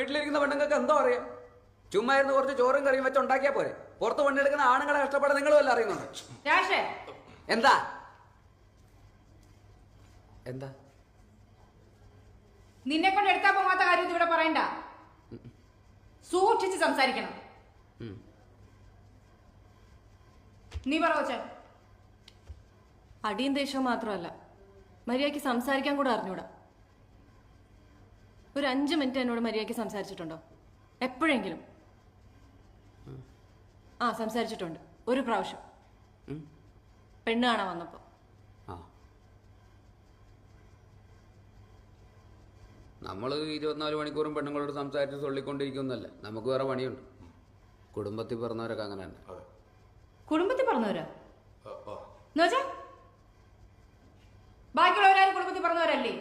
വീട്ടിലിരിക്കുന്ന പെണ്ണുങ്ങൾക്ക് എന്തോ അറിയാം? ചുമ്മാ ഇരുന്ന് കുറച്ച് ചോറും കറിയും വെച്ച് ഉണ്ടാക്കിയാ പോരെ. പുറത്ത് പണിയെടുക്കുന്ന ആണുങ്ങളെ കഷ്ടപ്പാട് നിങ്ങളും എല്ലാം അറിയുന്നുണ്ട്. എന്താ എന്താ നിന്നെ കൊണ്ട് എടുത്താ പോകാത്ത കാര്യം ഇവിടെ പറയണ്ട. സൂക്ഷിച്ച് സംസാരിക്കണം. നീ പറ കൊച്ചേ. അടിയും ദേഷ്യവും മാത്രമല്ല, മര്യാദയ്ക്ക് സംസാരിക്കാൻ കൂടെ അറിഞ്ഞൂടാ. ഒരു 5 മിനിറ്റ് എന്നോട് മര്യാദയ്ക്ക് സംസാരിച്ചിട്ടുണ്ടോ എപ്പോഴെങ്കിലും? ആ, സംസാരിച്ചിട്ടുണ്ട് ഒരു പ്രാവശ്യം, പെണ്ണ് കാണാൻ വന്നപ്പോ. നമ്മൾ 24 മണിക്കൂറും പെണ്ണുങ്ങളോട് സംസാരിച്ച് തള്ളിക്കൊണ്ടിരിക്കുന്നല്ല, നമുക്ക് വേറെ പണിയുണ്ട്. കുടുംബത്തിൽ പറഞ്ഞവരൊക്കെ അങ്ങനെ തന്നെ. കുടുംബത്തിൽ പറഞ്ഞവരാ? ബാക്കിയുള്ളവരാരും കുടുംബത്തിൽ പറഞ്ഞവരല്ലേ?